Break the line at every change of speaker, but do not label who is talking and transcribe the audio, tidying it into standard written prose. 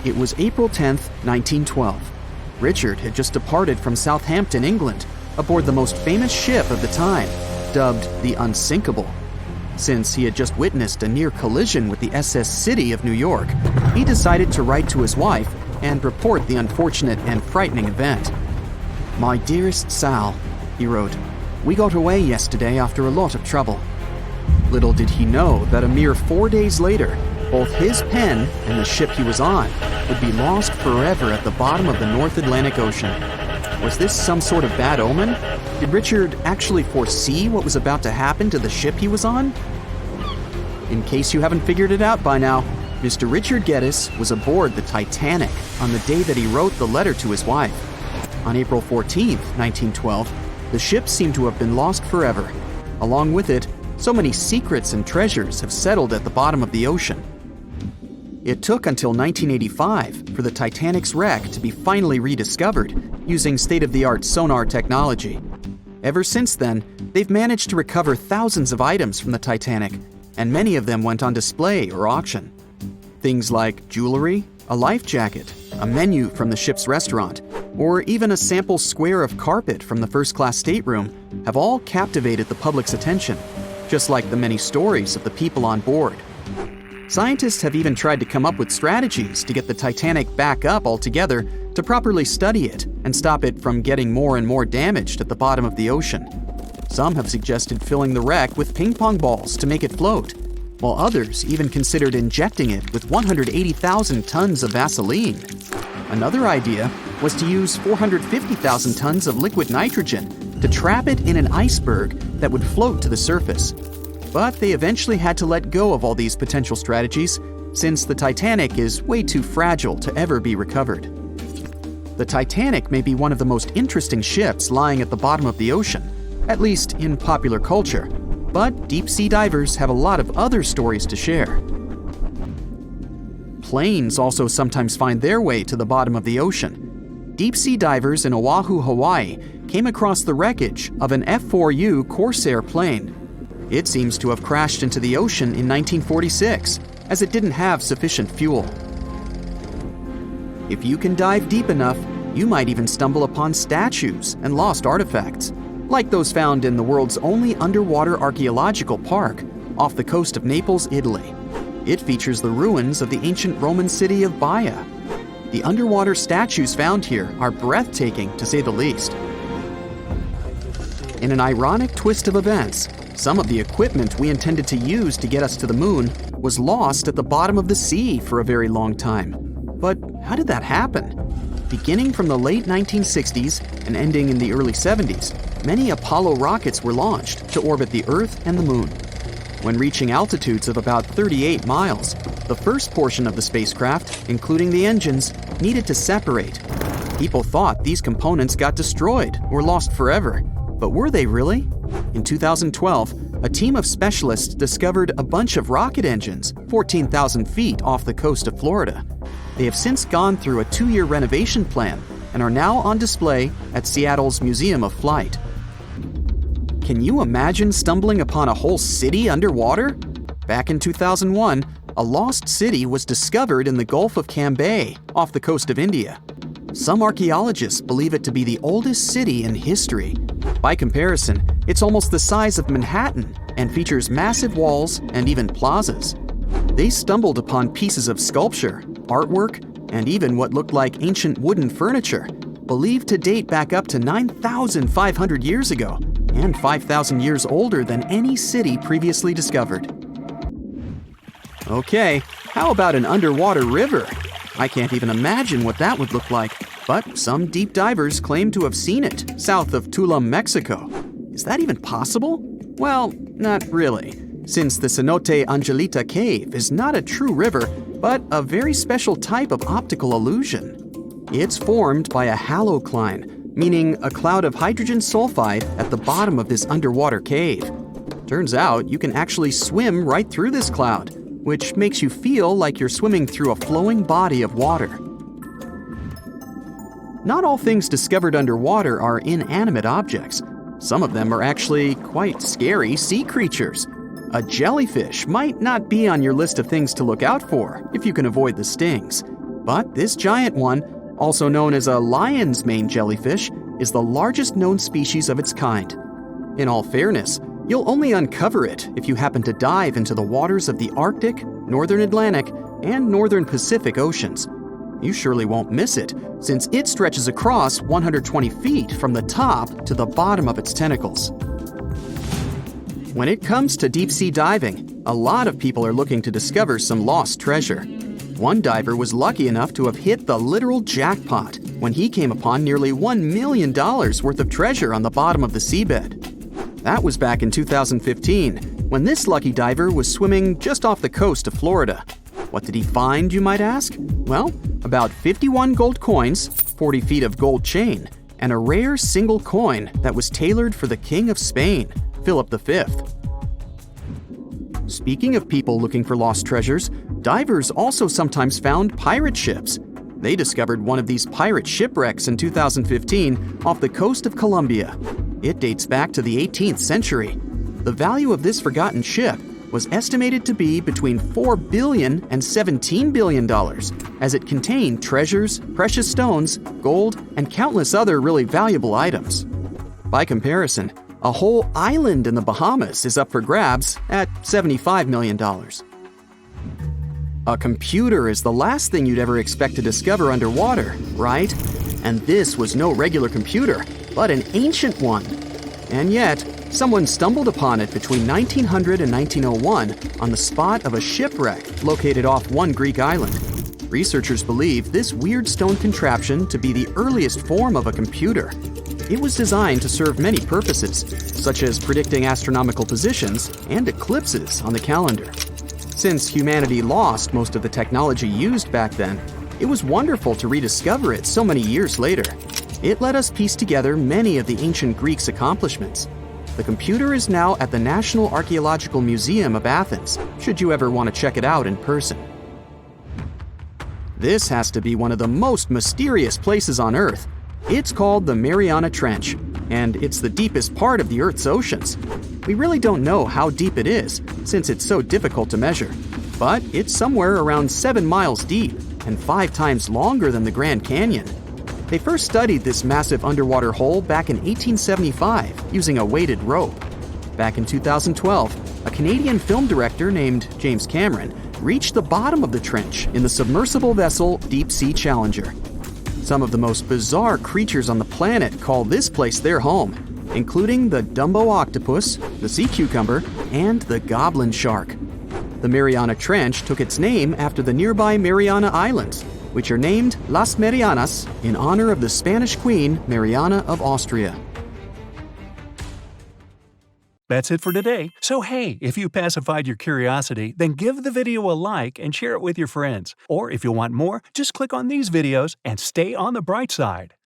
It was April 10th, 1912. Richard had just departed from Southampton, England, aboard the most famous ship of the time, dubbed the Unsinkable. Since he had just witnessed a near collision with the SS City of New York, he decided to write to his wife and report the unfortunate and frightening event. "My dearest Sal," he wrote, "we got away yesterday after a lot of trouble." Little did he know that a mere 4 days later, both his pen and the ship he was on would be lost forever at the bottom of the North Atlantic Ocean. Was this some sort of bad omen? Did Richard actually foresee what was about to happen to the ship he was on? In case you haven't figured it out by now, Mr. Richard Geddes was aboard the Titanic on the day that he wrote the letter to his wife. On April 14th, 1912, the ship seemed to have been lost forever. Along with it, so many secrets and treasures have settled at the bottom of the ocean. It took until 1985 for the Titanic's wreck to be finally rediscovered using state-of-the-art sonar technology. Ever since then, they've managed to recover thousands of items from the Titanic, and many of them went on display or auction. Things like jewelry, a life jacket, a menu from the ship's restaurant, or even a sample square of carpet from the first-class stateroom have all captivated the public's attention, just like the many stories of the people on board. Scientists have even tried to come up with strategies to get the Titanic back up altogether to properly study it and stop it from getting more and more damaged at the bottom of the ocean. Some have suggested filling the wreck with ping pong balls to make it float, while others even considered injecting it with 180,000 tons of Vaseline. Another idea was to use 450,000 tons of liquid nitrogen to trap it in an iceberg that would float to the surface. But they eventually had to let go of all these potential strategies since the Titanic is way too fragile to ever be recovered. The Titanic may be one of the most interesting ships lying at the bottom of the ocean, at least in popular culture, but deep-sea divers have a lot of other stories to share. Planes also sometimes find their way to the bottom of the ocean. Deep-sea divers in Oahu, Hawaii, came across the wreckage of an F-4U Corsair plane. It seems to have crashed into the ocean in 1946, as it didn't have sufficient fuel. If you can dive deep enough, you might even stumble upon statues and lost artifacts, like those found in the world's only underwater archaeological park off the coast of Naples, Italy. It features the ruins of the ancient Roman city of Baia. The underwater statues found here are breathtaking, to say the least. In an ironic twist of events, some of the equipment we intended to use to get us to the moon was lost at the bottom of the sea for a very long time. But how did that happen? Beginning from the late 1960s and ending in the early 70s, many Apollo rockets were launched to orbit the Earth and the Moon. When reaching altitudes of about 38 miles, the first portion of the spacecraft, including the engines, needed to separate. People thought these components got destroyed or lost forever. But were they really? In 2012, a team of specialists discovered a bunch of rocket engines 14,000 feet off the coast of Florida. They have since gone through a 2-year renovation plan and are now on display at Seattle's Museum of Flight. Can you imagine stumbling upon a whole city underwater? Back in 2001, a lost city was discovered in the Gulf of Cambay, off the coast of India. Some archaeologists believe it to be the oldest city in history. By comparison, it's almost the size of Manhattan and features massive walls and even plazas. They stumbled upon pieces of sculpture, artwork, and even what looked like ancient wooden furniture, believed to date back up to 9,500 years ago and 5,000 years older than any city previously discovered. Okay, how about an underwater river? I can't even imagine what that would look like, but some deep divers claim to have seen it south of Tulum, Mexico. Is that even possible? Well, not really, since the Cenote Angelita Cave is not a true river, but a very special type of optical illusion. It's formed by a halocline, meaning a cloud of hydrogen sulfide at the bottom of this underwater cave. Turns out you can actually swim right through this cloud, which makes you feel like you're swimming through a flowing body of water. Not all things discovered underwater are inanimate objects. Some of them are actually quite scary sea creatures. A jellyfish might not be on your list of things to look out for if you can avoid the stings. But this giant one, also known as a lion's mane jellyfish, is the largest known species of its kind. In all fairness, you'll only uncover it if you happen to dive into the waters of the Arctic, Northern Atlantic, and Northern Pacific Oceans. You surely won't miss it, since it stretches across 120 feet from the top to the bottom of its tentacles. When it comes to deep-sea diving, a lot of people are looking to discover some lost treasure. One diver was lucky enough to have hit the literal jackpot when he came upon nearly $1 million worth of treasure on the bottom of the seabed. That was back in 2015, when this lucky diver was swimming just off the coast of Florida. What did he find, you might ask? Well, about 51 gold coins, 40 feet of gold chain, and a rare single coin that was tailored for the King of Spain, Philip V. Speaking of people looking for lost treasures, divers also sometimes found pirate ships. They discovered one of these pirate shipwrecks in 2015 off the coast of Colombia. It dates back to the 18th century. The value of this forgotten ship was estimated to be between $4 billion and $17 billion, as it contained treasures, precious stones, gold, and countless other really valuable items. By comparison, a whole island in the Bahamas is up for grabs at $75 million. A computer is the last thing you'd ever expect to discover underwater, right? And this was no regular computer, but an ancient one. And yet, someone stumbled upon it between 1900 and 1901 on the spot of a shipwreck located off one Greek island. Researchers believe this weird stone contraption to be the earliest form of a computer. It was designed to serve many purposes, such as predicting astronomical positions and eclipses on the calendar. Since humanity lost most of the technology used back then, it was wonderful to rediscover it so many years later. It let us piece together many of the ancient Greeks' accomplishments. The computer is now at the National Archaeological Museum of Athens, should you ever want to check it out in person. This has to be one of the most mysterious places on Earth. It's called the Mariana Trench, and it's the deepest part of the Earth's oceans. We really don't know how deep it is, since it's so difficult to measure. But it's somewhere around 7 miles deep and 5 times longer than the Grand Canyon. They first studied this massive underwater hole back in 1875 using a weighted rope. Back in 2012, a Canadian film director named James Cameron reached the bottom of the trench in the submersible vessel Deep Sea Challenger. Some of the most bizarre creatures on the planet call this place their home, including the Dumbo octopus, the sea cucumber, and the goblin shark. The Mariana Trench took its name after the nearby Mariana Islands, which are named Las Marianas in honor of the Spanish Queen Mariana of Austria.
That's it for today. So hey, if you pacified your curiosity, then give the video a like and share it with your friends. Or if you want more, just click on these videos and stay on the bright side.